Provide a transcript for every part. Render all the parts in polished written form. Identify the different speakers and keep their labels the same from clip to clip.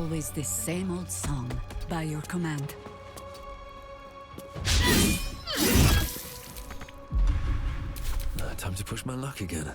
Speaker 1: always this same old song, by your command.
Speaker 2: Time to push my luck again.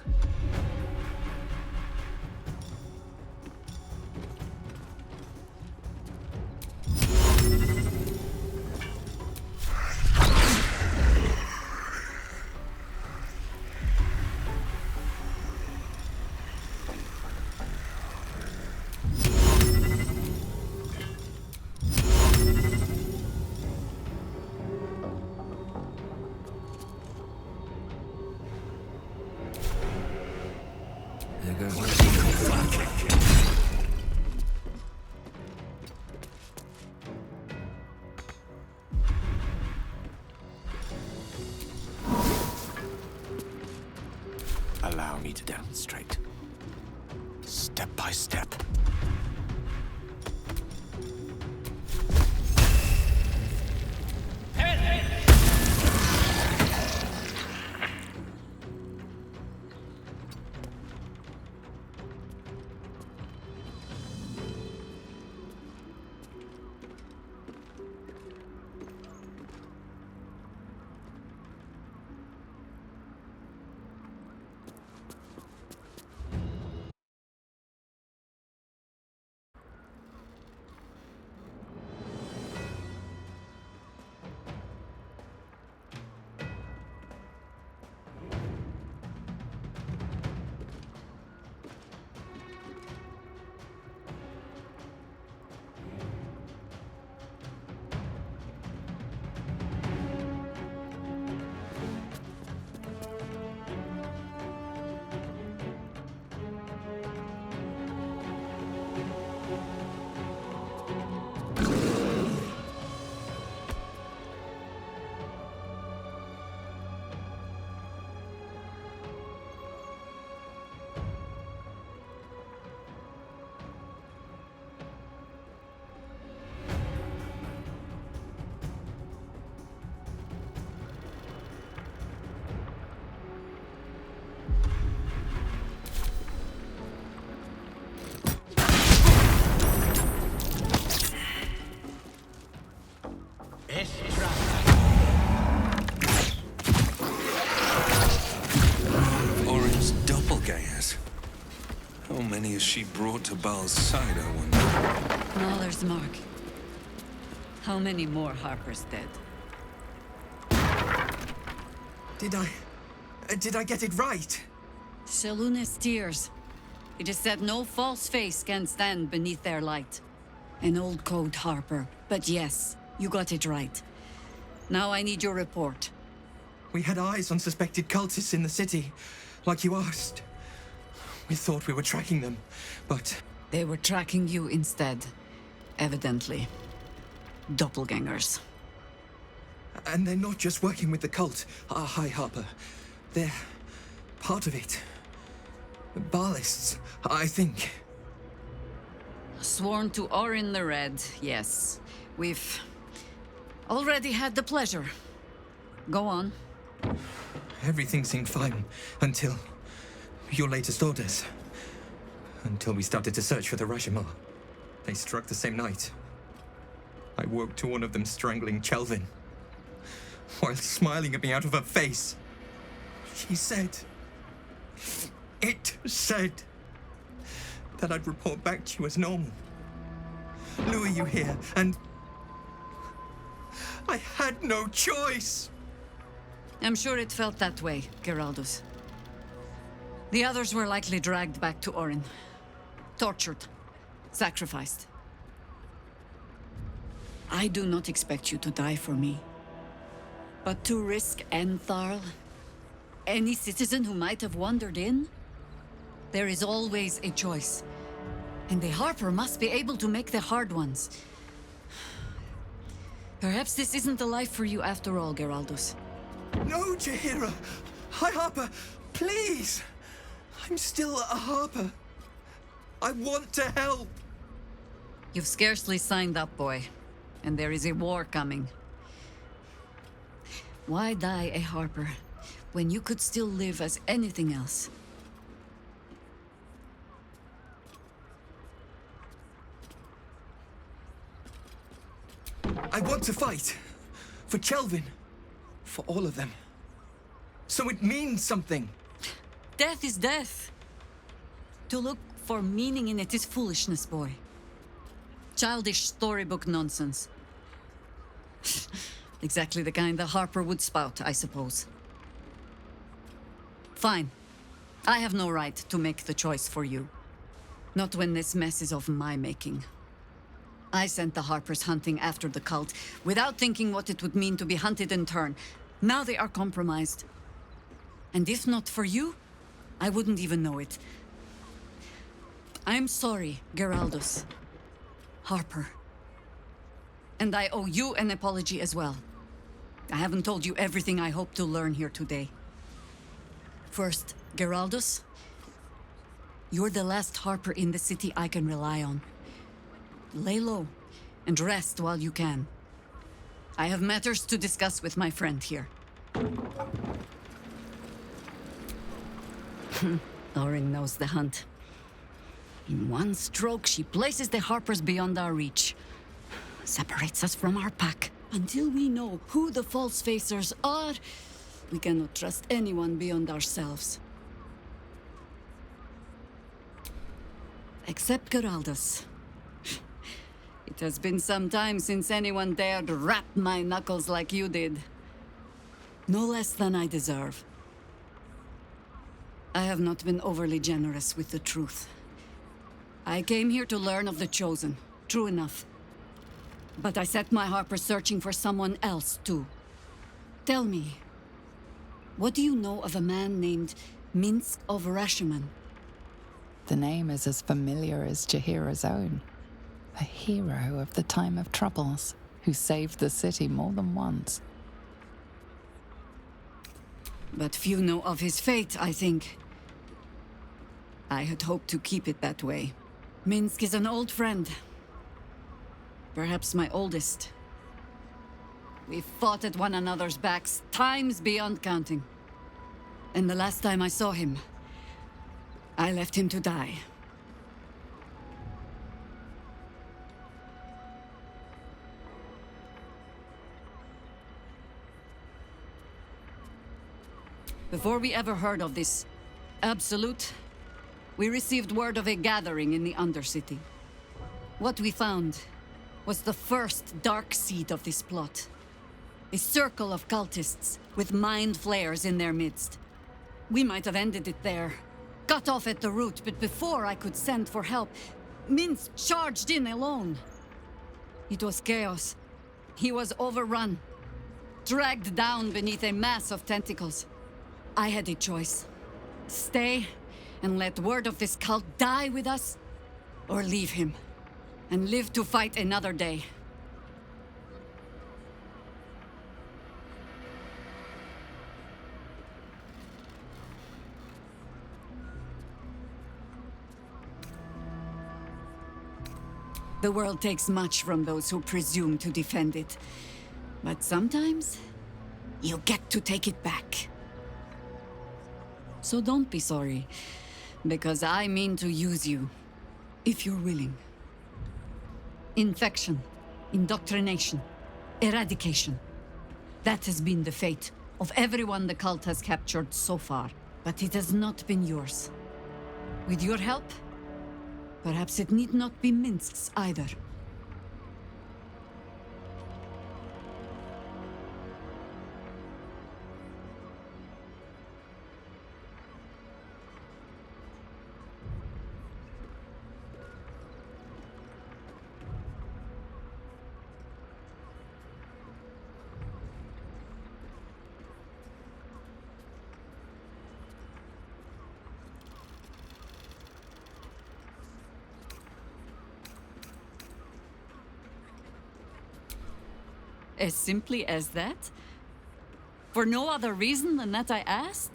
Speaker 2: There goes my fuck.
Speaker 3: Allow me to demonstrate. Step by step.
Speaker 4: Orin's doppelgangers. How many has she brought to Baal's side, I wonder?
Speaker 1: Mahler's mark. How many more Harper's dead?
Speaker 5: Did I get it right?
Speaker 1: Shaluna's tears. It is said no false face can stand beneath their light. An old code, Harper. But yes, you got it right. Now I need your report.
Speaker 5: We had eyes on suspected cultists in the city, like you asked. We thought we were tracking them, but...
Speaker 1: They were tracking you instead. Evidently. Doppelgangers.
Speaker 5: And they're not just working with the cult, High Harper. They're part of it. Baalists, I think.
Speaker 1: Sworn to Orin the Red, yes. We've already had the pleasure. Go on.
Speaker 5: Everything seemed fine until your latest orders. Until we started to search for the Rashomon. They struck the same night. I woke to one of them strangling Chelvin, while smiling at me out of her face. She said... It said that I'd report back to you as normal. Lure you here, and... I had no choice!
Speaker 1: I'm sure it felt that way, Geraldus. The others were likely dragged back to Orin. Tortured. Sacrificed. I do not expect you to die for me. But to risk Entharl, any citizen who might have wandered in, there is always a choice. And the Harper must be able to make the hard ones. Perhaps this isn't the life for you after all, Geraldus.
Speaker 5: No, Jaheira! High Harper, please! I'm still a Harper. I want to help!
Speaker 1: You've scarcely signed up, boy. And there is a war coming. Why die a Harper when you could still live as anything else?
Speaker 5: I want to fight. For Chelvin. For all of them. So it means something.
Speaker 1: Death is death. To look for meaning in it is foolishness, boy. Childish storybook nonsense. Exactly the kind that Harper would spout, I suppose. Fine. I have no right to make the choice for you. Not when this mess is of my making. I sent the Harpers hunting after the cult, without thinking what it would mean to be hunted in turn. Now they are compromised. And if not for you, I wouldn't even know it. I'm sorry, Geraldus. Harper. And I owe you an apology as well. I haven't told you everything I hope to learn here today. First, Geraldus, you're the last Harper in the city I can rely on. Lay low and rest while you can. I have matters to discuss with my friend here. Orin knows the hunt. In one stroke, she places the Harpers beyond our reach. Separates us from our pack. Until we know who the false facers are, we cannot trust anyone beyond ourselves. Except Geraldus. It has been some time since anyone dared rap my knuckles like you did. No less than I deserve. I have not been overly generous with the truth. I came here to learn of the Chosen, true enough. But I set my Harper searching for someone else, too. Tell me, what do you know of a man named Minsk of Rashomon?
Speaker 6: The name is as familiar as Jahira's own. A hero of the time of troubles, who saved the city more than once.
Speaker 1: But few know of his fate, I think. I had hoped to keep it that way. Minsk is an old friend. Perhaps my oldest. We fought at one another's backs, times beyond counting. And the last time I saw him, I left him to die. Before we ever heard of this Absolute, we received word of a gathering in the Undercity. What we found was the first dark seed of this plot. A circle of cultists with mind flayers in their midst. We might have ended it there, cut off at the root, but before I could send for help, Minsk charged in alone. It was chaos. He was overrun, dragged down beneath a mass of tentacles. I had a choice. Stay and let word of this cult die with us, or leave him and live to fight another day. The world takes much from those who presume to defend it. But sometimes, you get to take it back. So don't be sorry, because I mean to use you, if you're willing. Infection, indoctrination, eradication. That has been the fate of everyone the cult has captured so far, but it has not been yours. With your help, perhaps it need not be Minsk's either. As simply as that? For no other reason than that I asked?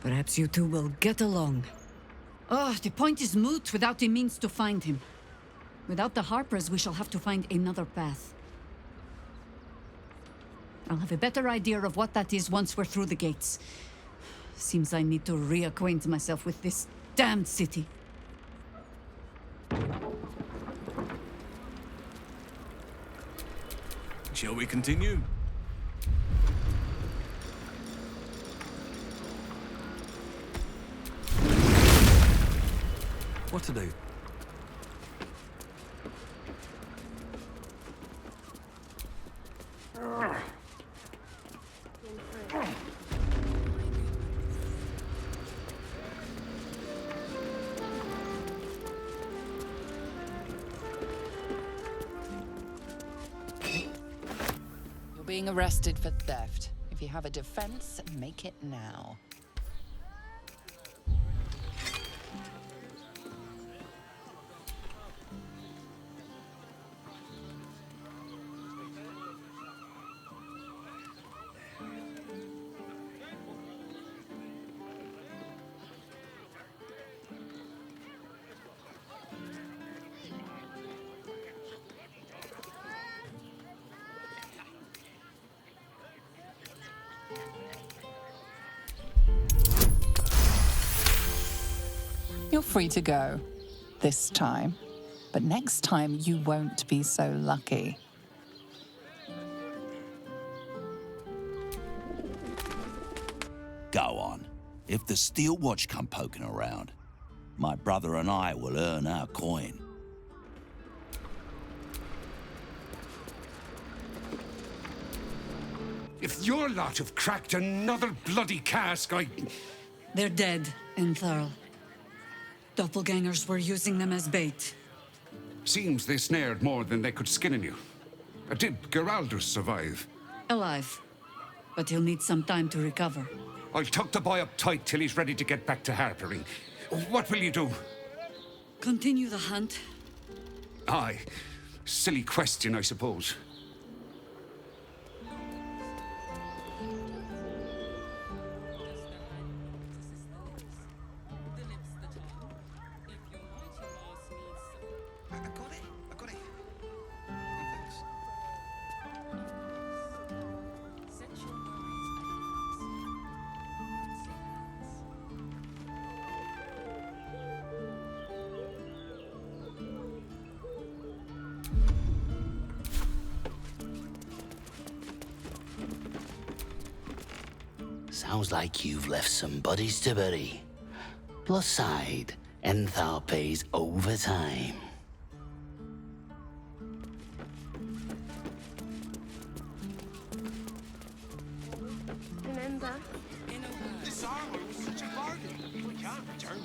Speaker 1: Perhaps you two will get along. Oh, the point is moot without a means to find him. Without the Harpers, we shall have to find another path. I'll have a better idea of what that is once we're through the gates. Seems I need to reacquaint myself with this damned city.
Speaker 2: Shall we continue? What to do?
Speaker 6: You're being arrested for theft. If you have a defense, make it now. You're free to go. This time. But next time you won't be so lucky.
Speaker 3: Go on. If the Steel Watch come poking around, my brother and I will earn our coin.
Speaker 7: If your lot have cracked another bloody cask,
Speaker 1: They're dead, Entharl. Doppelgangers were using them as bait.
Speaker 7: Seems they snared more than they could skin in you. Did Geraldur survive?
Speaker 1: Alive. But he'll need some time to recover.
Speaker 7: I'll tuck the boy up tight till he's ready to get back to harpering. What will you do?
Speaker 1: Continue the hunt.
Speaker 7: Aye. Silly question, I suppose.
Speaker 8: Sounds like you've left some buddies to bury. Plus side, Enthal pays overtime.
Speaker 9: Remember?
Speaker 10: This armor was such a bargain. We can't return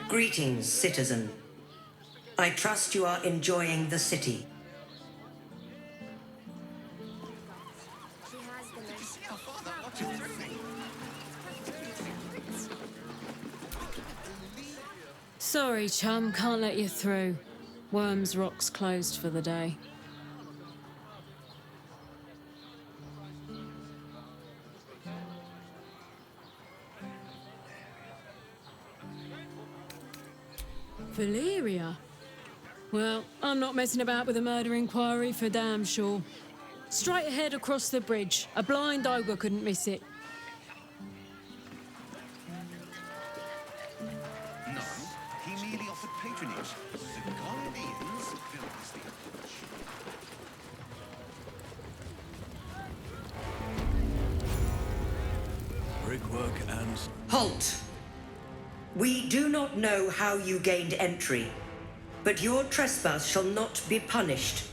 Speaker 10: it.
Speaker 11: Greetings, citizen. I trust you are enjoying the city.
Speaker 12: Sorry, chum, can't let you through. Worms Rock's closed for the day. Valyria? Well, I'm not messing about with a murder inquiry for damn sure. Straight ahead across the bridge. A blind ogre couldn't miss it.
Speaker 10: No, he merely offered patronage. The Gondians filled his theatre.
Speaker 2: Brickwork and...
Speaker 11: Halt! We do not know how you gained entry, but your trespass shall not be punished.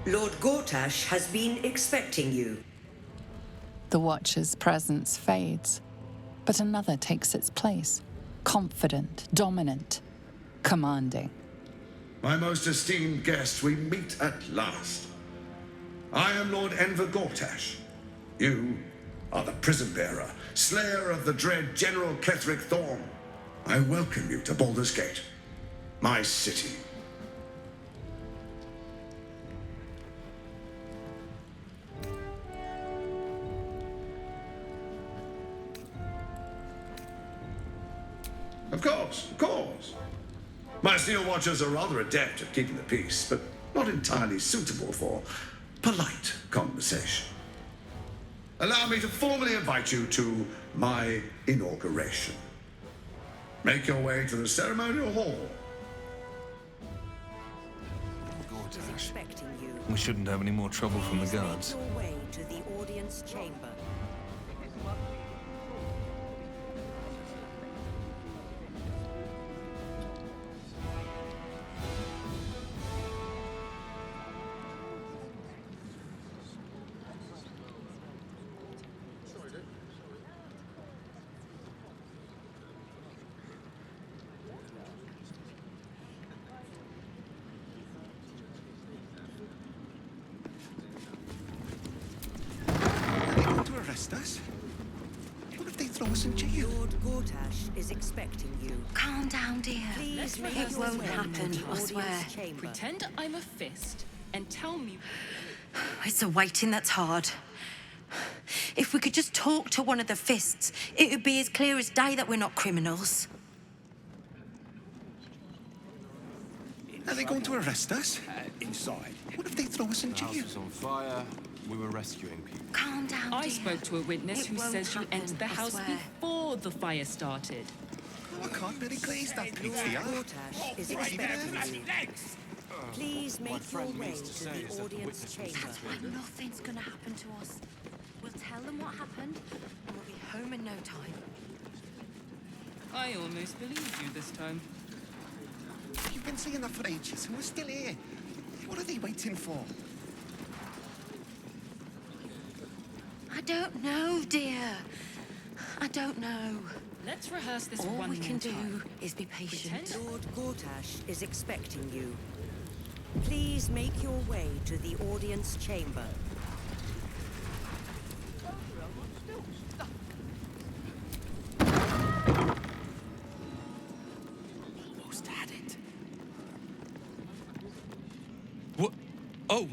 Speaker 11: Lord Gortash has been expecting you.
Speaker 6: The Watcher's presence fades, but another takes its place. Confident, dominant, commanding.
Speaker 13: My most esteemed guest, we meet at last. I am Lord Enver Gortash. You are the prison bearer, slayer of the dread General Ketheric Thorm. I welcome you to Baldur's Gate, my city. Of course. My Steel Watchers are rather adept at keeping the peace, but not entirely suitable for polite conversation. Allow me to formally invite you to my inauguration. Make your way to the ceremonial hall.
Speaker 11: Is expecting you.
Speaker 4: We shouldn't have any more trouble from the
Speaker 11: Please
Speaker 4: guards.
Speaker 11: make your way to the audience chamber.
Speaker 10: Arrest us? What if they throw us in jail?
Speaker 11: Lord Gortash is expecting you.
Speaker 9: Calm down, dear.
Speaker 11: Please make
Speaker 9: It
Speaker 11: your
Speaker 9: won't
Speaker 11: way
Speaker 9: happen,
Speaker 11: to the
Speaker 9: I
Speaker 11: audience
Speaker 9: swear.
Speaker 11: chamber.
Speaker 14: Pretend I'm a fist and tell me.
Speaker 9: It's the waiting that's hard. If we could just talk to one of the fists, it would be as clear as day that we're not criminals.
Speaker 10: Are they going to arrest us?
Speaker 15: Inside.
Speaker 10: What if they throw us in
Speaker 15: The house
Speaker 10: jail?
Speaker 15: was on fire. We were rescuing people.
Speaker 9: Calm down,
Speaker 14: I
Speaker 9: dear.
Speaker 14: spoke to a witness
Speaker 9: It
Speaker 14: who
Speaker 9: won't
Speaker 14: says you
Speaker 9: happen,
Speaker 14: entered the
Speaker 9: I
Speaker 14: house
Speaker 9: swear.
Speaker 14: before the fire started.
Speaker 10: Oh, I can't really glaze that pizza.
Speaker 11: Gortash is expecting you. Please make your
Speaker 15: friend
Speaker 11: way
Speaker 15: means to
Speaker 11: to
Speaker 15: say is
Speaker 11: the
Speaker 15: that the
Speaker 11: audience
Speaker 15: witness
Speaker 11: chamber.
Speaker 15: was
Speaker 9: Like nothing's gonna happen to us. We'll tell them what happened, and we'll be home in no time.
Speaker 14: I almost believed you this time.
Speaker 10: You've been saying that for ages, and we're still here. What are they waiting for?
Speaker 9: I don't know, dear. I don't know.
Speaker 14: Let's rehearse this
Speaker 9: All
Speaker 14: one
Speaker 9: we
Speaker 14: more
Speaker 9: can do
Speaker 14: time.
Speaker 9: is be patient.
Speaker 11: Lord Gortash is expecting you. Please make your way to the audience chamber.
Speaker 5: Almost had it. What? Oh,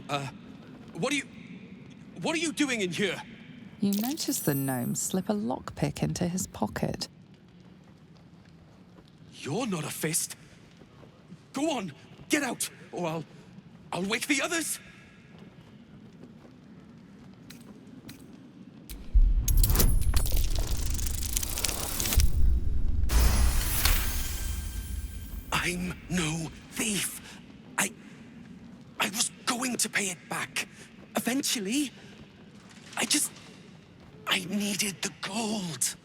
Speaker 5: what are you doing in here?
Speaker 6: You notice the gnome slip a lockpick into his pocket.
Speaker 5: You're not a fist. Go on, get out, or I'll wake the others. I'm no thief. I was going to pay it back. Eventually. I needed the gold.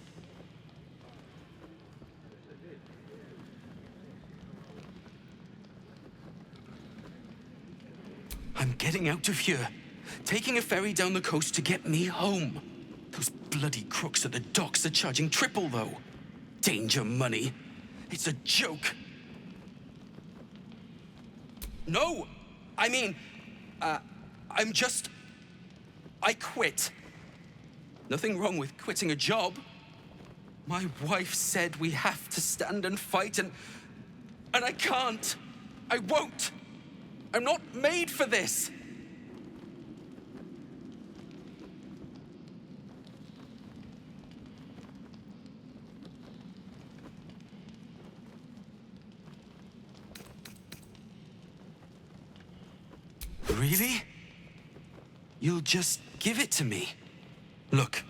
Speaker 5: I'm getting out of here. Taking a ferry down the coast to get me home. Those bloody crooks at the docks are charging triple, though. Danger money. It's a joke. No! I mean, I quit. Nothing wrong with quitting a job. My wife said we have to stand and fight, and I can't. I won't. I'm not made for this. Really? You'll just give it to me? Look.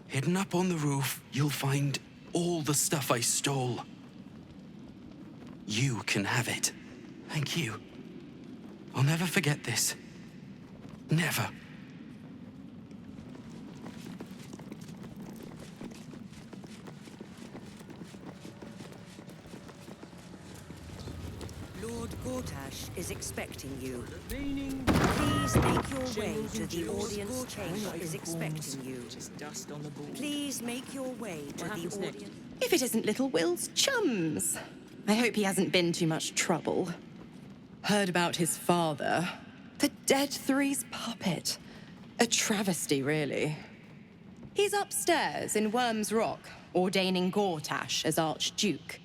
Speaker 5: Hidden up on the roof, you'll find all the stuff I stole. You can have it. Thank you. I'll never forget this. Never.
Speaker 11: Lord Gortash is expecting you. Please make your way to the audience chamber. Is expecting you.
Speaker 14: Just dust on the board.
Speaker 11: Please make your way to the audience.
Speaker 16: If it isn't little Will's chums. I hope he hasn't been too much trouble. Heard about his father. The Dead Three's puppet. A travesty, really. He's upstairs in Worm's Rock, ordaining Gortash as Archduke.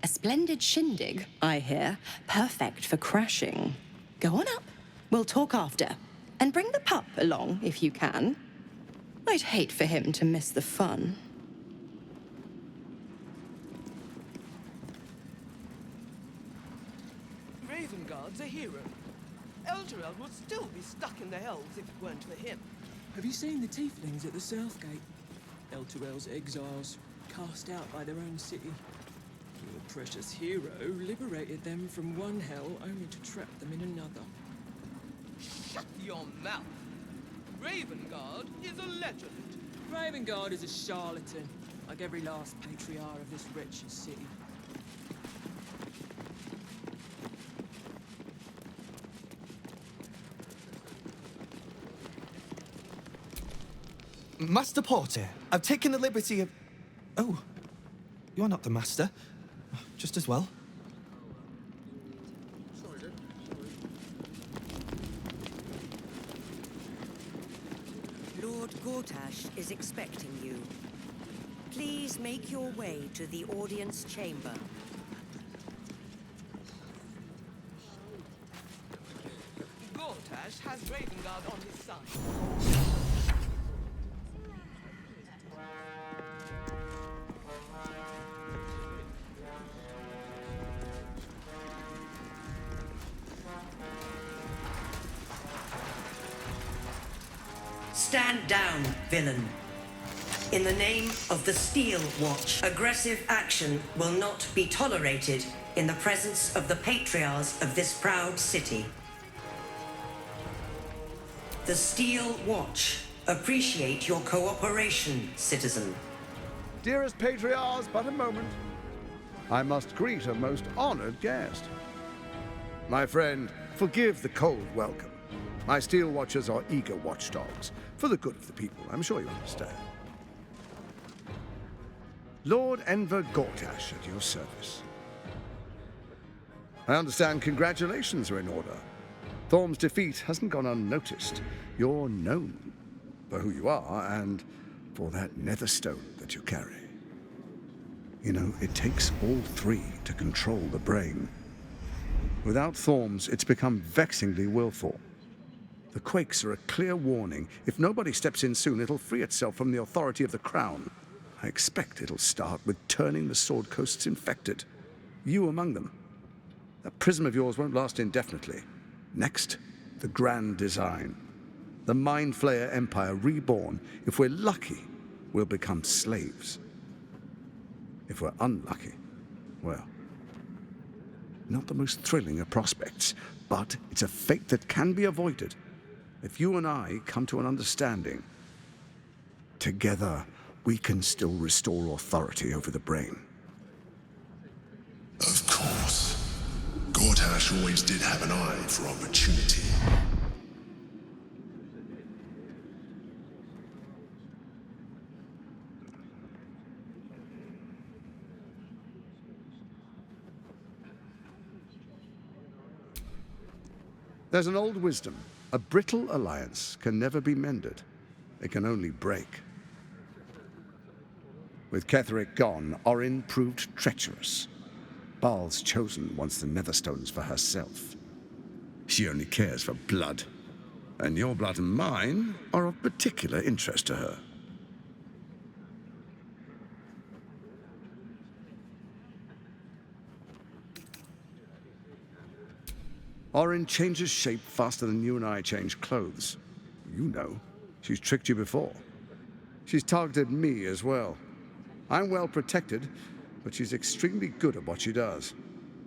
Speaker 16: A splendid shindig, I hear. Perfect for crashing. Go on up. We'll talk after. And bring the pup along, if you can. I'd hate for him to miss the fun.
Speaker 17: Ravengard's a hero. Elturel would still be stuck in the hells if it weren't for him.
Speaker 18: Have you seen the tieflings at the south gate? Elturel's exiles,
Speaker 17: cast out by their own city. Your precious hero liberated them from one hell only to trap them in another. Shut your mouth! Ravengard is a legend. Ravengard is a charlatan, like every last patriarch of this wretched city.
Speaker 18: Master Porter, I've taken the liberty of... Oh, you're not the master. Just as well.
Speaker 11: Lord Gortash is expecting you. Please make your way to the audience chamber.
Speaker 17: Gortash has Ravengard on his side.
Speaker 11: Stand down, villain. In the name of the Steel Watch, aggressive action will not be tolerated in the presence of the patriarchs of this proud city. The Steel Watch appreciate your cooperation, citizen.
Speaker 19: Dearest patriarchs, but a moment. I must greet a most honored guest. My friend, forgive the cold welcome. My Steel Watchers are eager watchdogs, for the good of the people, I'm sure you understand. Lord Enver Gortash at your service. I understand congratulations are in order. Thorm's defeat hasn't gone unnoticed. You're known for who you are and for that netherstone that you carry. You know, it takes all three to control the brain. Without Thorm's, it's become vexingly willful. The quakes are a clear warning. If nobody steps in soon, it'll free itself from the authority of the crown. I expect it'll start with turning the Sword Coasts infected. You among them. That prism of yours won't last indefinitely. Next, the grand design. The Mind Flayer Empire reborn. If we're lucky, we'll become slaves. If we're unlucky, well, not the most thrilling of prospects, but it's a fate that can be avoided. If you and I come to an understanding, together we can still restore authority over the brain.
Speaker 20: Of course. Gortash always did have an eye for opportunity.
Speaker 19: There's an old wisdom. A brittle alliance can never be mended. It can only break. With Ketheric gone, Orin proved treacherous. Baal's chosen wants the Netherstones for herself. She only cares for blood. And your blood and mine are of particular interest to her. Orin changes shape faster than you and I change clothes. You know, she's tricked you before. She's targeted me as well. I'm well protected, but she's extremely good at what she does.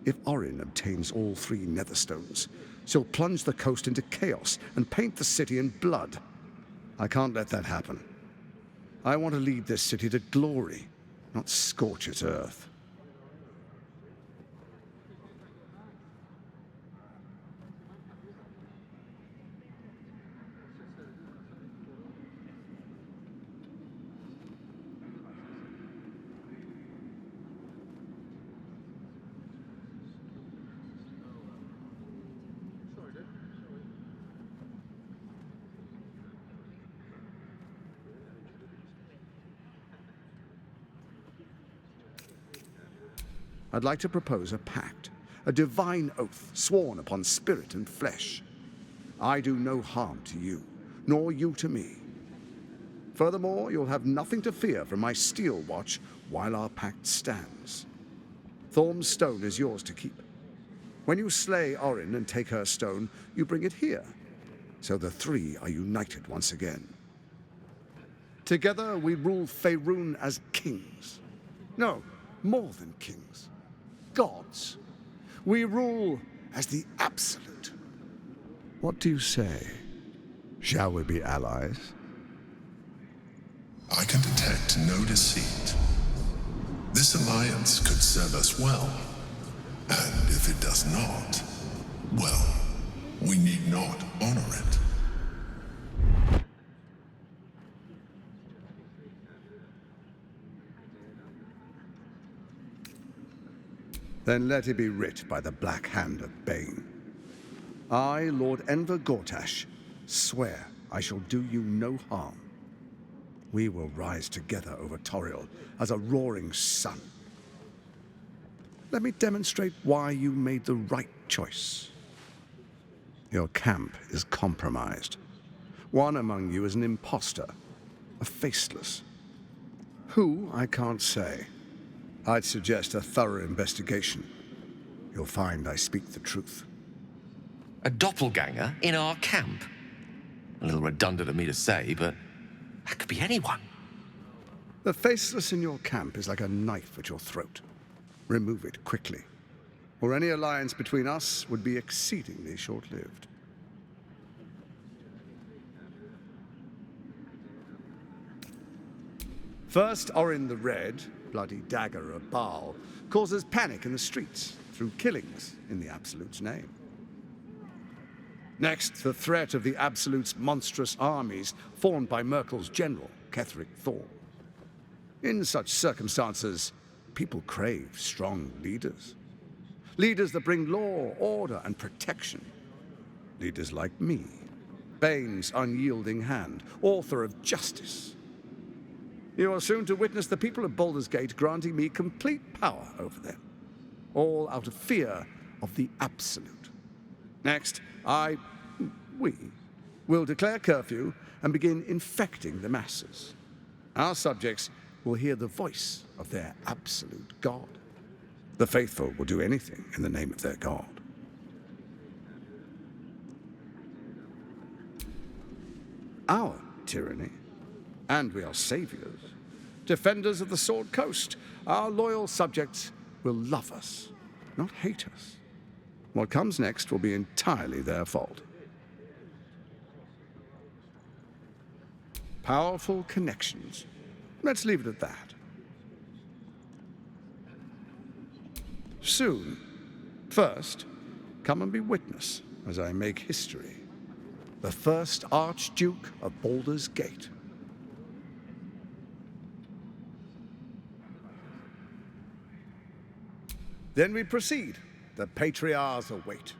Speaker 19: If Orin obtains all three Netherstones, she'll plunge the coast into chaos and paint the city in blood. I can't let that happen. I want to lead this city to glory, not scorch its earth. I'd like to propose a pact, a divine oath sworn upon spirit and flesh. I do no harm to you, nor you to me. Furthermore, you'll have nothing to fear from my Steel Watch while our pact stands. Thorm's stone is yours to keep. When you slay Orin and take her stone, you bring it here, so the three are united once again. Together we rule Faerun as kings. No, more than kings. Gods. We rule as the Absolute. What do you say? Shall we be allies?
Speaker 20: I can detect no deceit. This alliance could serve us well. And if it does not, well, we need not honor it.
Speaker 19: Then let it be writ by the black hand of Bane. I, Lord Enver Gortash, swear I shall do you no harm. We will rise together over Toriel as a roaring sun. Let me demonstrate why you made the right choice. Your camp is compromised. One among you is an imposter, a faceless. Who, I can't say. I'd suggest a thorough investigation. You'll find I speak the truth.
Speaker 10: A doppelganger in our camp? A little redundant of me to say, but that could be anyone.
Speaker 19: The faceless in your camp is like a knife at your throat. Remove it quickly, or any alliance between us would be exceedingly short-lived. First, Orin the Red, bloody dagger of Baal, causes panic in the streets through killings in the Absolute's name. Next, the threat of the Absolute's monstrous armies formed by Merkel's general, Ketheric Thorm. In such circumstances, people crave strong leaders. Leaders that bring law, order, and protection. Leaders like me, Bane's unyielding hand, author of justice. You are soon to witness the people of Baldur's Gate granting me complete power over them, all out of fear of the Absolute. Next, we will declare curfew and begin infecting the masses. Our subjects will hear the voice of their absolute God. The faithful will do anything in the name of their God. Our tyranny, and we are saviors, defenders of the Sword Coast. Our loyal subjects will love us, not hate us. What comes next will be entirely their fault. Powerful connections. Let's leave it at that. Soon. First, come and be witness as I make history. The first Archduke of Baldur's Gate. Then we proceed. The patriarchs await.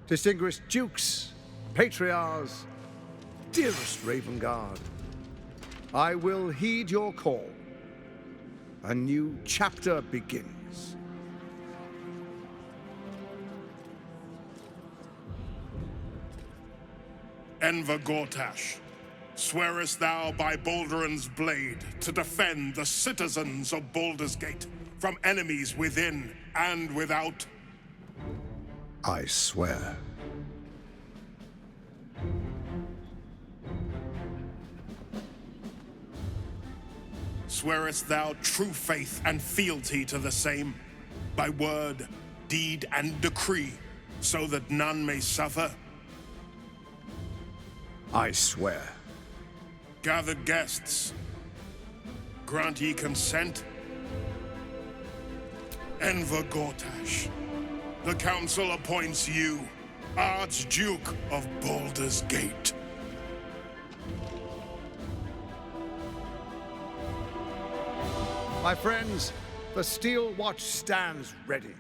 Speaker 19: Distinguished dukes, patriarchs, dearest Ravengard, I will heed your call. A new chapter begins.
Speaker 20: Enver Gortash, swearest thou by Balduran's blade to defend the citizens of Baldur's Gate from enemies within and without?
Speaker 19: I swear.
Speaker 20: Swearest thou true faith and fealty to the same, by word, deed, and decree, so that none may suffer?
Speaker 19: I swear.
Speaker 20: Gathered guests, grant ye consent? Enver Gortash, the council appoints you Archduke of Baldur's Gate.
Speaker 19: My friends, the Steel Watch stands ready.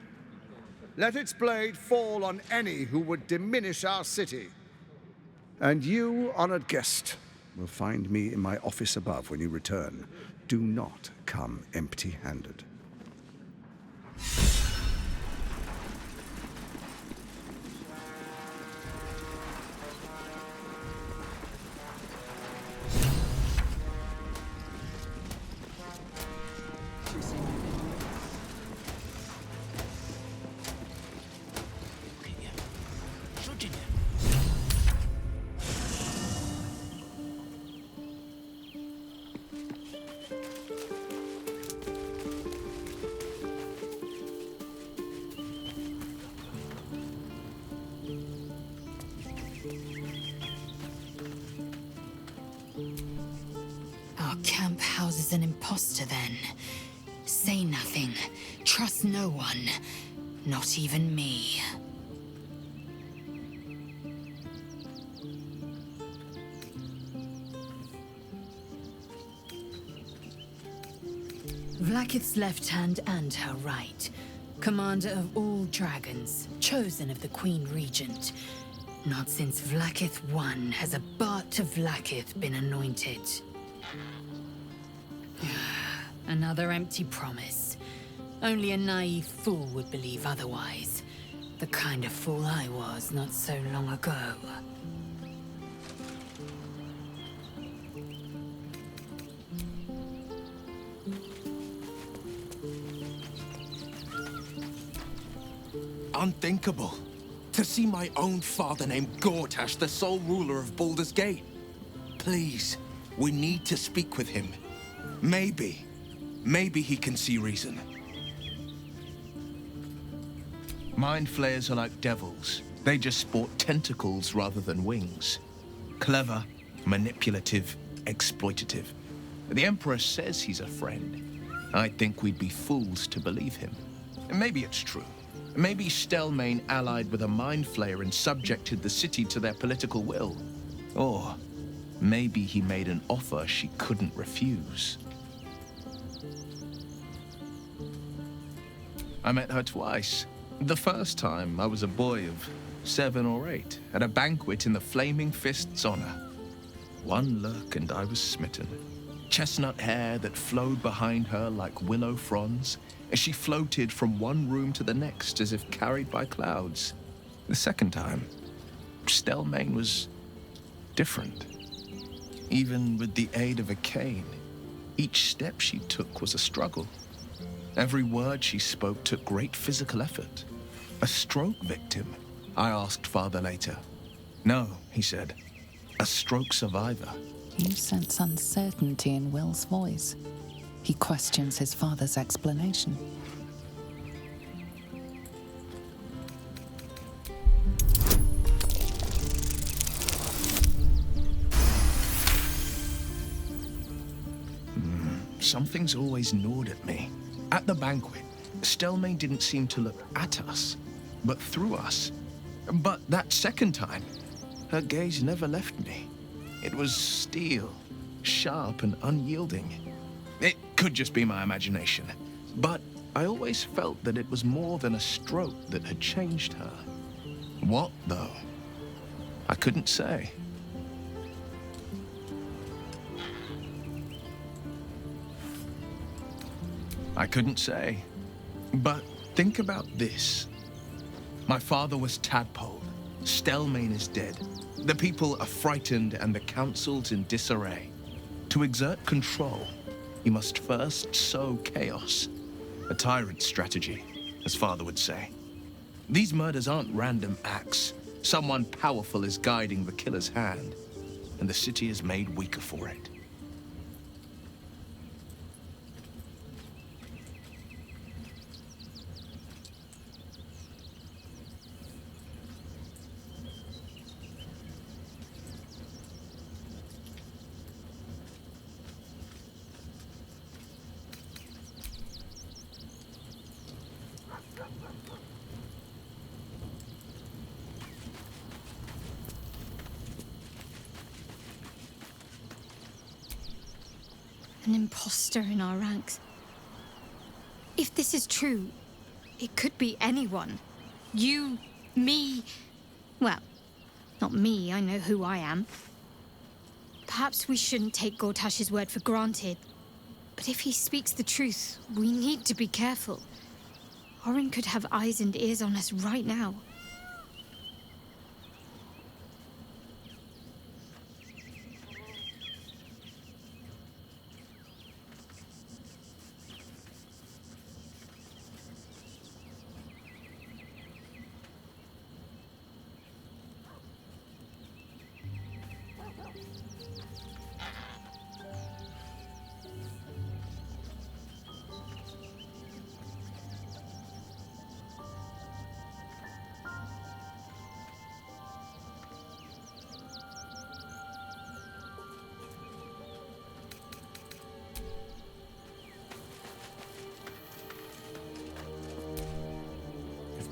Speaker 19: Let its blade fall on any who would diminish our city. And you, honored guest, will find me in my office above when you return. Do not come empty-handed.
Speaker 9: houses an imposter then. Say nothing. Trust no one. Not even me. Vlaakith's left hand and her right. Commander of all dragons, chosen of the Queen Regent. Not since Vlaakith I has a Bart of Vlaakith been anointed. Another empty promise. Only a naive fool would believe otherwise. The kind of fool I was not so long ago.
Speaker 18: Unthinkable. To see my own father named Gortash, the sole ruler of Baldur's Gate. Please, we need to speak with him. Maybe he can see reason.
Speaker 21: Mind flayers are like devils. They just sport tentacles rather than wings. Clever, manipulative, exploitative. The Emperor says he's a friend. I think we'd be fools to believe him. Maybe it's true. Maybe Stelmane allied with a mind flayer and subjected the city to their political will. Or maybe he made an offer she couldn't refuse. I met her twice. The first time, I was a boy of 7 or 8, at a banquet in the Flaming Fist's honor. One look and I was smitten. Chestnut hair that flowed behind her like willow fronds, as she floated from one room to the next as if carried by clouds. The second time, Stelmane was different. Even with the aid of a cane, each step she took was a struggle. Every word she spoke took great physical effort. A stroke victim, I asked Father later. No, he said, a stroke survivor.
Speaker 6: You sense uncertainty in Will's voice. He questions his father's explanation.
Speaker 21: Something's always gnawed at me. At the banquet, Stelmane didn't seem to look at us, but through us. But that second time, her gaze never left me. It was steel, sharp and unyielding. It could just be my imagination, but I always felt that it was more than a stroke that had changed her. What, though? I couldn't say. I couldn't say. But think about this. My father was tadpoled. Stelmane is dead. The people are frightened and the council's in disarray. To exert control, you must first sow chaos. A tyrant's strategy, as father would say. These murders aren't random acts. Someone powerful is guiding the killer's hand, and the city is made weaker for it.
Speaker 22: An imposter in our ranks. If this is true, it could be anyone. You, me. Well, not me, I know who I am. Perhaps we shouldn't take Gortash's word for granted. But if he speaks the truth, we need to be careful. Orin could have eyes and ears on us right now.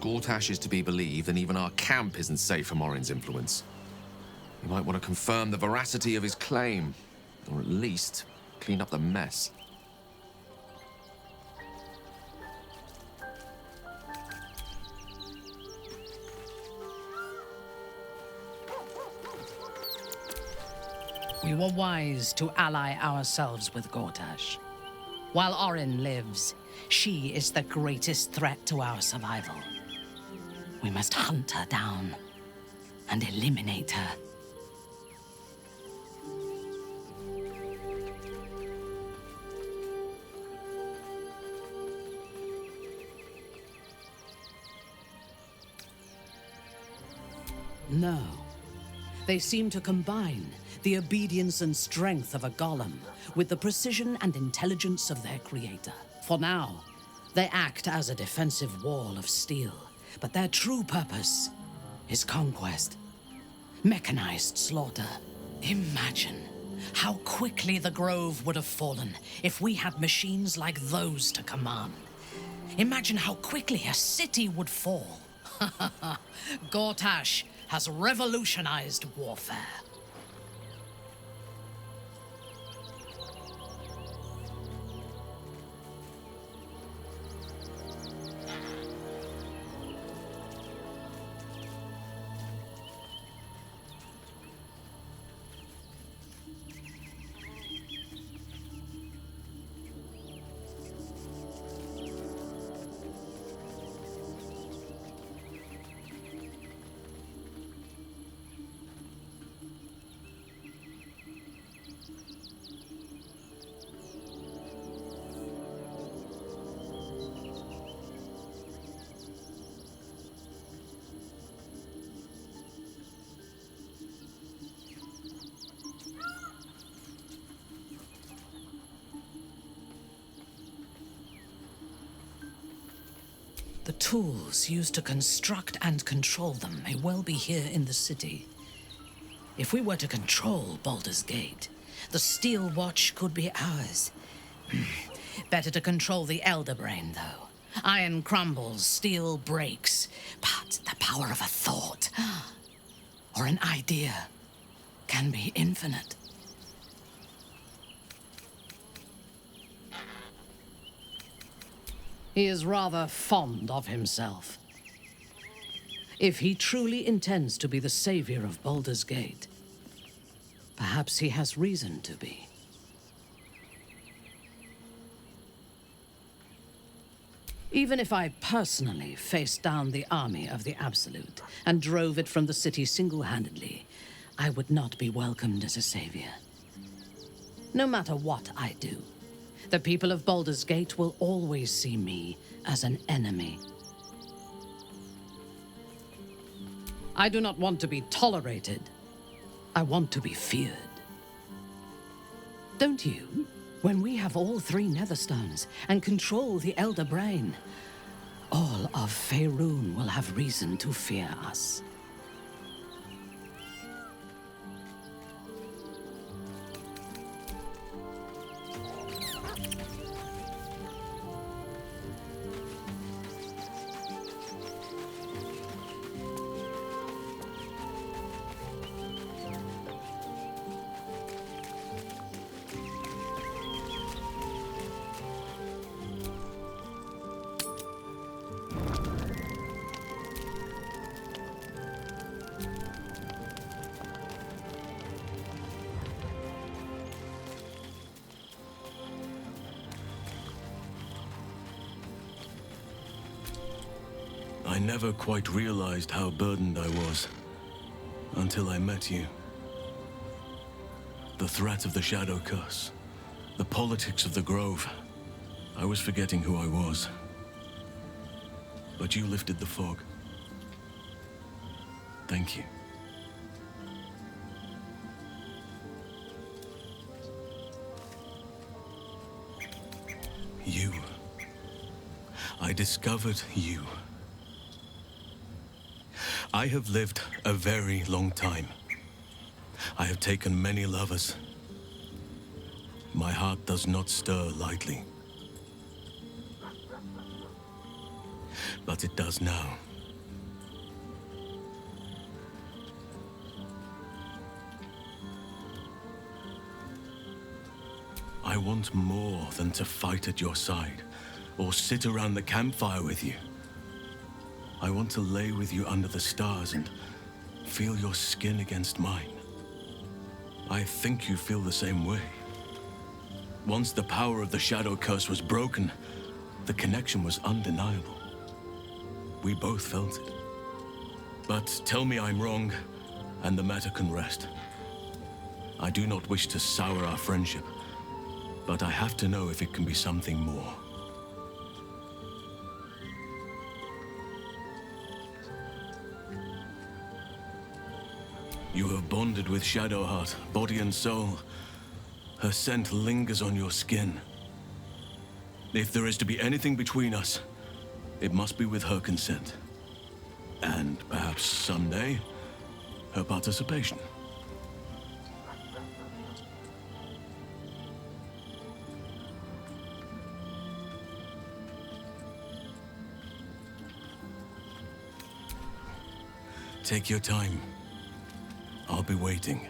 Speaker 10: Gortash is to be believed, then even our camp isn't safe from Orin's influence. You might want to confirm the veracity of his claim, or at least clean up the mess.
Speaker 1: We were wise to ally ourselves with Gortash. While Orin lives, she is the greatest threat to our survival. We must hunt her down and eliminate her. No. They seem to combine the obedience and strength of a golem with the precision and intelligence of their creator. For now, they act as a defensive wall of steel, but their true purpose is conquest. Mechanized slaughter. Imagine how quickly the Grove would have fallen if we had machines like those to command. Imagine how quickly a city would fall. Gortash has revolutionized warfare. The tools used to construct and control them may well be here in the city. If we were to control Baldur's Gate, the Steel Watch could be ours. Better to control the Elder Brain, though. Iron crumbles, steel breaks, but the power of a thought or an idea can be infinite. He is rather fond of himself. If he truly intends to be the savior of Baldur's Gate, perhaps he has reason to be. Even if I personally faced down the army of the Absolute and drove it from the city single-handedly, I would not be welcomed as a savior. No matter what I do, the people of Baldur's Gate will always see me as an enemy. I do not want to be tolerated. I want to be feared. Don't you? When we have all 3 Netherstones and control the Elder Brain, all of Faerun will have reason to fear us.
Speaker 2: I never quite realized how burdened I was until I met you. The threat of the Shadow Curse, the politics of the Grove. I was forgetting who I was. But you lifted the fog. Thank you. You. I discovered you. I have lived a very long time. I have taken many lovers. My heart does not stir lightly. But it does now. I want more than to fight at your side, or sit around the campfire with you. I want to lay with you under the stars and feel your skin against mine. I think you feel the same way. Once the power of the Shadow Curse was broken, the connection was undeniable. We both felt it. But tell me I'm wrong, and the matter can rest. I do not wish to sour our friendship, but I have to know if it can be something more. You have bonded with Shadowheart, body and soul. Her scent lingers on your skin. If there is to be anything between us, it must be with her consent. And perhaps someday, her participation. Take your time. I'll be waiting.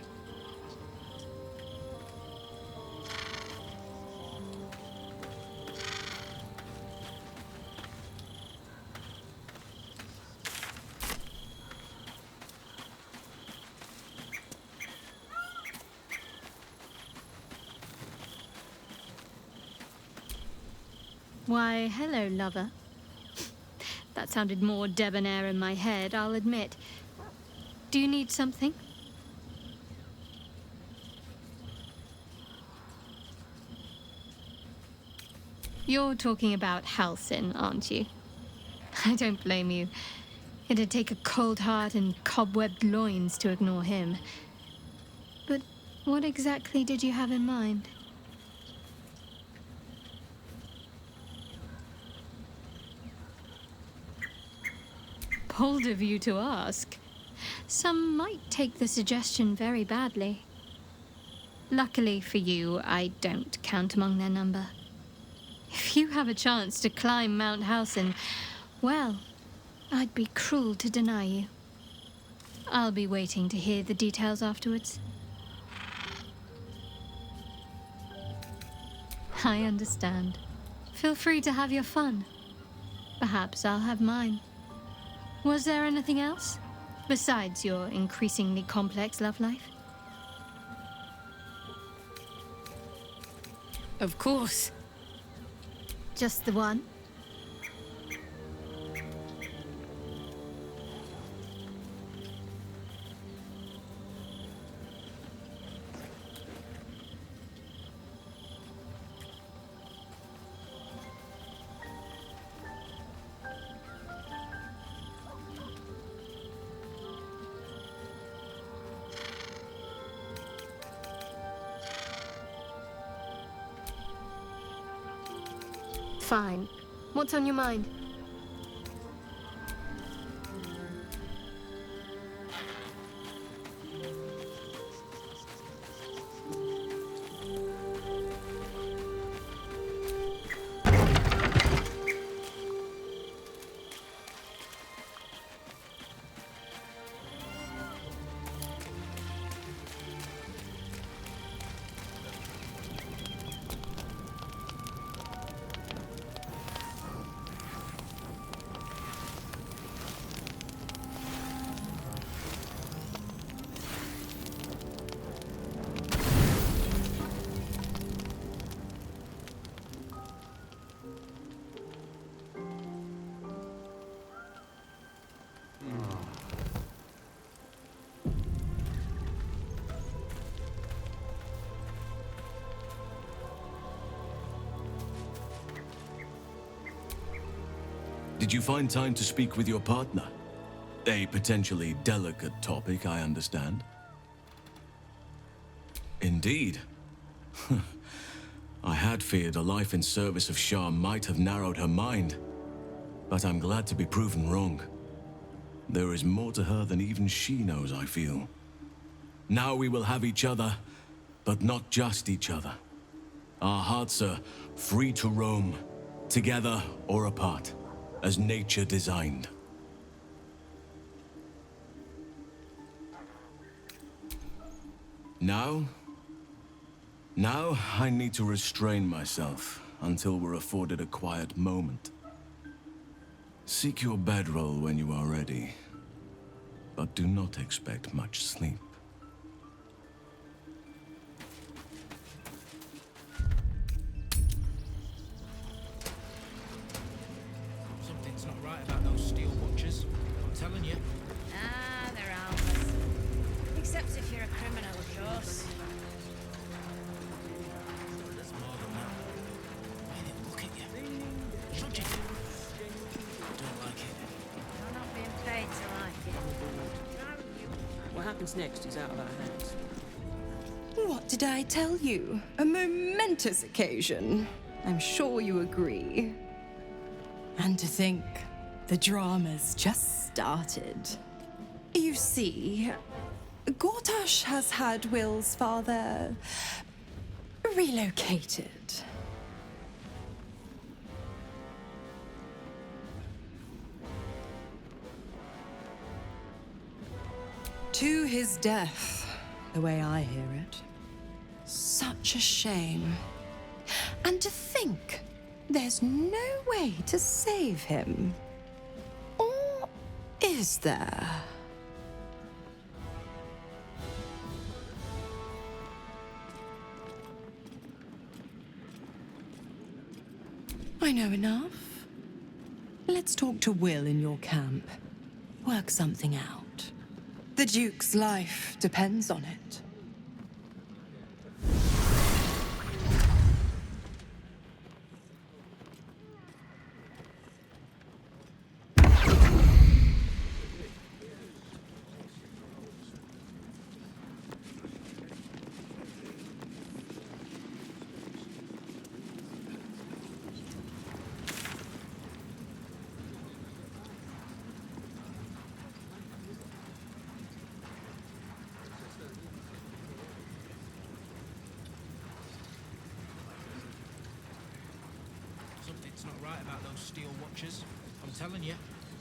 Speaker 22: Why, hello, lover. That sounded more debonair in my head, I'll admit. Do you need something? You're talking about Halsin, aren't you? I don't blame you. It'd take a cold heart and cobwebbed loins to ignore him. But what exactly did you have in mind? Bold of you to ask. Some might take the suggestion very badly. Luckily for you, I don't count among their number. If you have a chance to climb Mount Halsin, well, I'd be cruel to deny you. I'll be waiting to hear the details afterwards. I understand. Feel free to have your fun. Perhaps I'll have mine. Was there anything else? Besides your increasingly complex love life?
Speaker 12: Of course.
Speaker 22: Just the one? Fine. What's on your mind?
Speaker 2: Did you find time to speak with your partner? A potentially delicate topic, I understand. Indeed. I had feared a life in service of Shah might have narrowed her mind, but I'm glad to be proven wrong. There is more to her than even she knows, I feel. Now we will have each other, but not just each other. Our hearts are free to roam, together or apart, as nature designed. Now, Now, I need to restrain myself until we're afforded a quiet moment. Seek your bedroll when you are ready, but do not expect much sleep.
Speaker 3: Something's not right about those steel watchers. I'm telling you.
Speaker 7: Ah, they're harmless. Except if you're a criminal, of course.
Speaker 3: There's more than that. Why they look at you? Judging you. Don't like it.
Speaker 7: You're not being paid to like it.
Speaker 17: What happens next is out of our hands.
Speaker 16: What did I tell you? A momentous occasion. I'm sure you agree. And to think, the drama's just started. You see, Gortash has had Will's father relocated. To his death, the way I hear it. Such a shame. And to think, there's no way to save him. Or is there? I know enough. Let's talk to Will in your camp. Work something out. The Duke's life depends on it.
Speaker 3: Something's not right about those steel watchers. I'm telling you.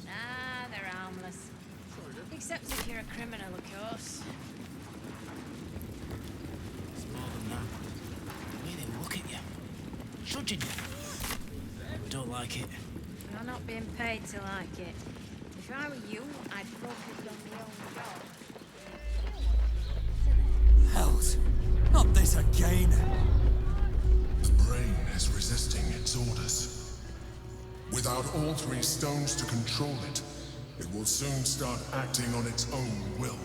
Speaker 7: Ah, they're harmless. Except if you're a criminal, of course.
Speaker 3: It's more than that. The way they look at you. Judging you. Don't like it.
Speaker 7: You're not being paid to like it. If I were you, I'd focus on your own job.
Speaker 23: Hells! Not this again!
Speaker 20: The brain is resisting its orders. Without all three stones to control it, it will soon start acting on its own will.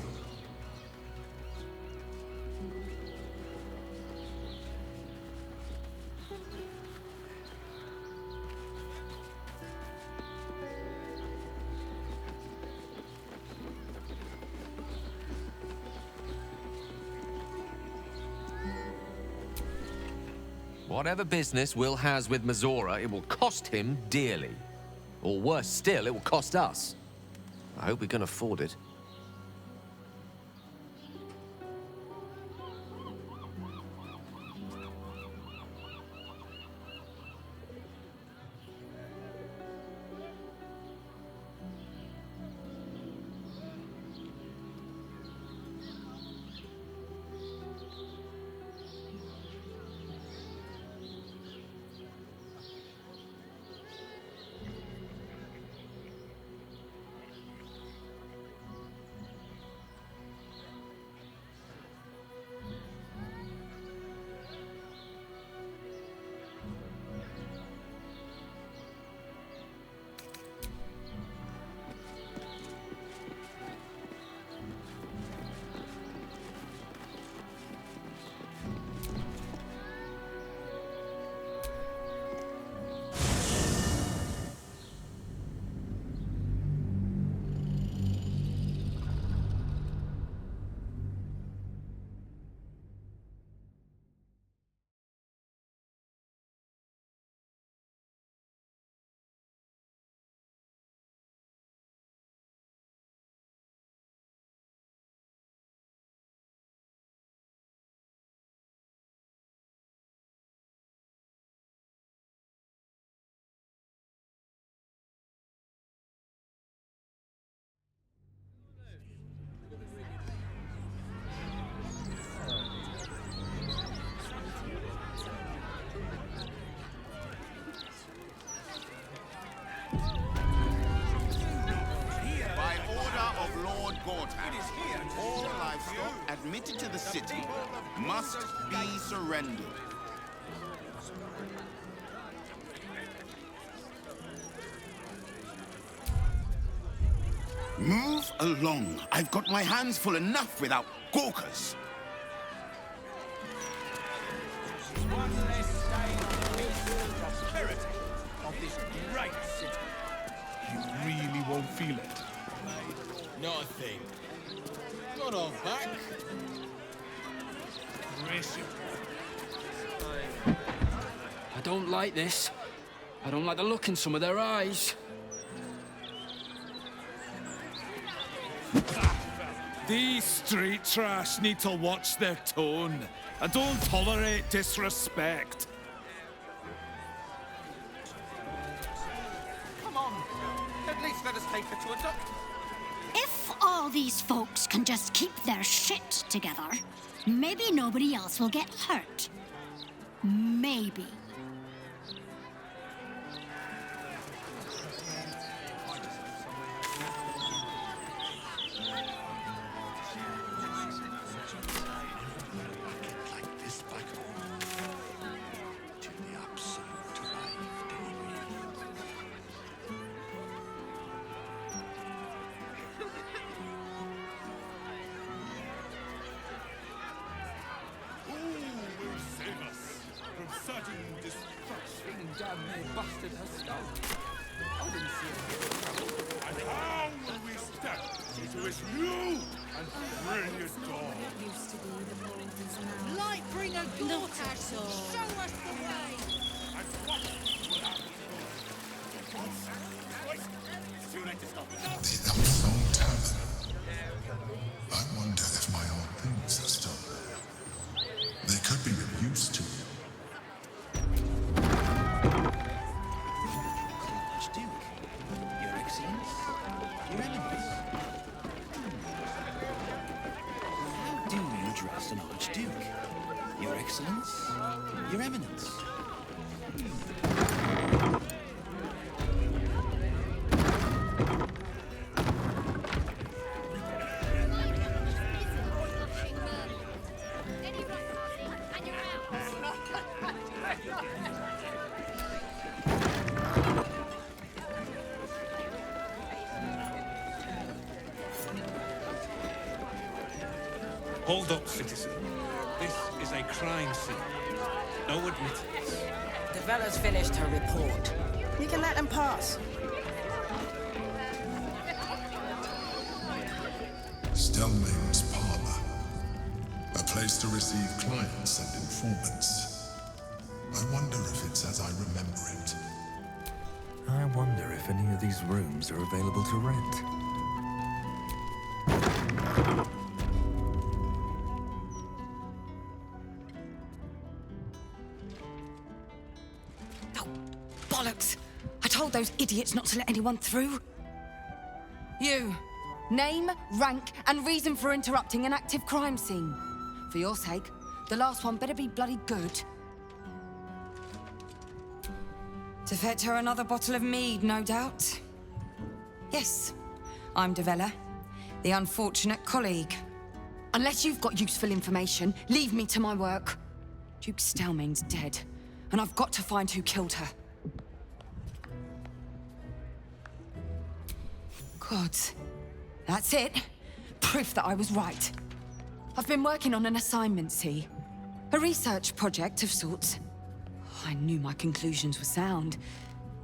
Speaker 10: Whatever business Will has with Mizora, it will cost him dearly. Or worse still, it will cost us. I hope we can afford it.
Speaker 4: Gortash. All livestock admitted to the city must be surrendered. Move along. I've got my hands full enough without gawkers.
Speaker 3: One less stain on the prosperity of this great city.
Speaker 8: You really won't feel it.
Speaker 3: Not a thing. Not on back.
Speaker 8: Brace it.
Speaker 13: I don't like this. I don't like the look in some of their eyes.
Speaker 8: These street trash need to watch their tone and don't tolerate disrespect.
Speaker 3: Come on. At least let us take her to a doctor.
Speaker 24: If all these folks can just keep their shit together, maybe nobody else will get hurt. Maybe.
Speaker 3: Damn near busted her skull. I didn't see it.
Speaker 8: And how will we step into this new and brilliant dawn?
Speaker 7: Lightbringer Gortash, show us the way!
Speaker 8: And what will happen? It's too late to stop.
Speaker 20: The Upsong Tavern. I wonder if my old things are still there. They could be of use to you.
Speaker 3: Your Eminence. How do you dress an Archduke? Your Excellence? Your Eminence?
Speaker 8: Hold up, citizen. This is a crime scene. No admittance.
Speaker 25: The fella's finished her report. You can let them pass.
Speaker 20: Stelmane's parlor. A place to receive clients and informants. I wonder if it's as I remember it.
Speaker 5: I wonder if any of these rooms are available to rent.
Speaker 26: Bollocks! I told those idiots not to let anyone through. You. Name, rank, and reason for interrupting an active crime scene. For your sake, the last one better be bloody good. To fetch her another bottle of mead, no doubt. Yes, I'm Devella, the unfortunate colleague. Unless you've got useful information, leave me to my work. Duke Stelmane's dead, and I've got to find who killed her. God, that's it. Proof that I was right. I've been working on an assignment, see? A research project of sorts. I knew my conclusions were sound,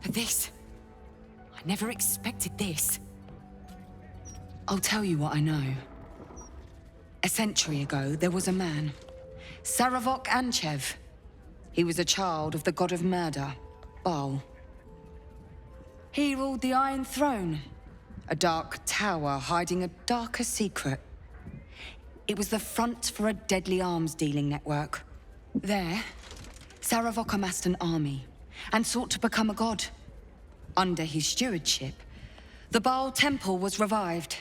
Speaker 26: but this... I never expected this. I'll tell you what I know. A century ago, there was a man, Saravok Anchev. He was a child of the god of murder, Baal. He ruled the Iron Throne, a dark tower hiding a darker secret. It was the front for a deadly arms-dealing network. There, Saravok amassed an army and sought to become a god. Under his stewardship, the Baal temple was revived.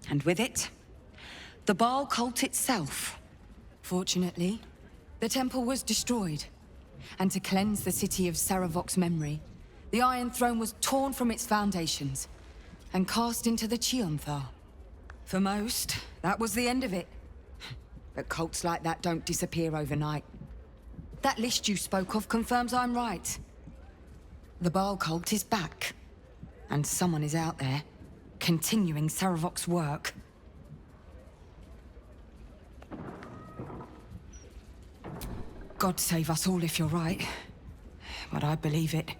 Speaker 26: And with it, the Baal cult itself. Fortunately, the temple was destroyed. And to cleanse the city of Saravok's memory, the Iron Throne was torn from its foundations and cast into the Chionthar. For most, that was the end of it. But cults like that don't disappear overnight. That list you spoke of confirms I'm right. The Baal cult is back. And someone is out there, continuing Saravok's work. God save us all if you're right. But I believe it.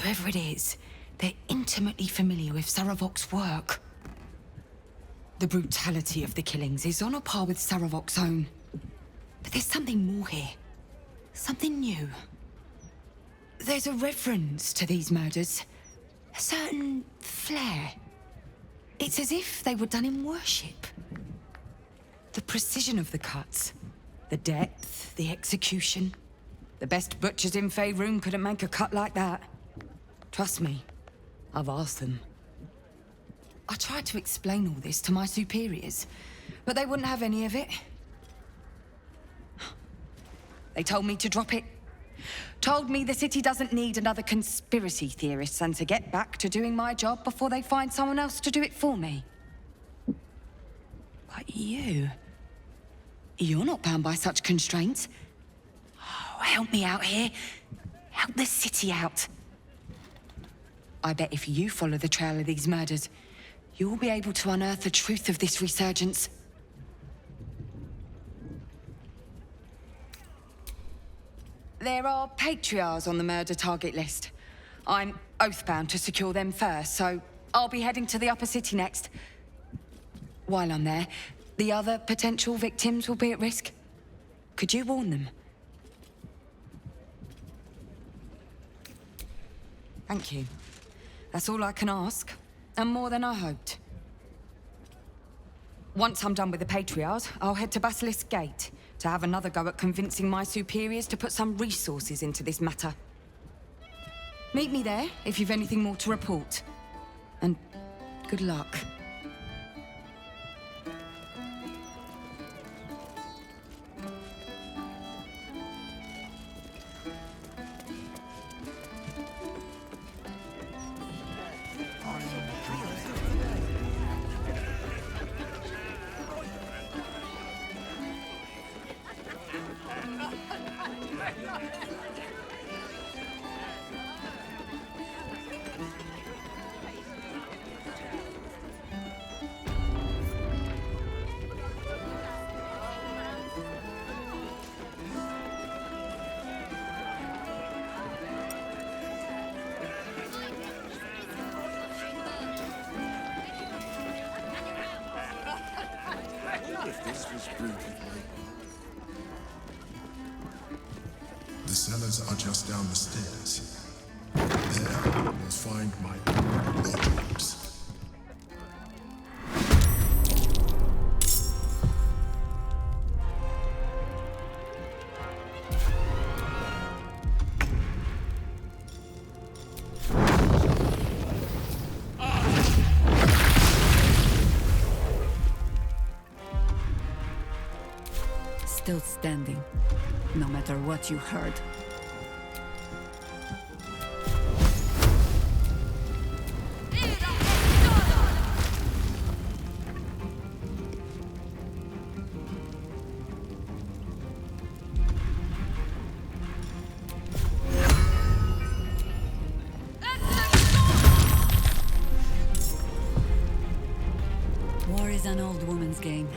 Speaker 26: Whoever it is, they're intimately familiar with Saravok's work. The brutality of the killings is on a par with Saravok's own. But there's something more here. Something new. There's a reverence to these murders. A certain flair. It's as if they were done in worship. The precision of the cuts. The depth, the execution. The best butchers in Faerun couldn't make a cut like that. Trust me, I've asked them. I tried to explain all this to my superiors, but they wouldn't have any of it. They told me to drop it. Told me the city doesn't need another conspiracy theorist and to get back to doing my job before they find someone else to do it for me. But you're not bound by such constraints. Oh, help me out here. Help the city out. I bet if you follow the trail of these murders, you'll be able to unearth the truth of this resurgence. There are patriarchs on the murder target list. I'm oath-bound to secure them first, so I'll be heading to the upper city next. While I'm there, the other potential victims will be at risk. Could you warn them? Thank you. That's all I can ask, and more than I hoped. Once I'm done with the patriarchs, I'll head to Basilisk's Gate to have another go at convincing my superiors to put some resources into this matter. Meet me there if you've anything more to report. And good luck.
Speaker 20: The cellars are just down the stairs. There, you'll find my wardrobes.
Speaker 9: Still standing, no matter what you heard. War is an old woman's game.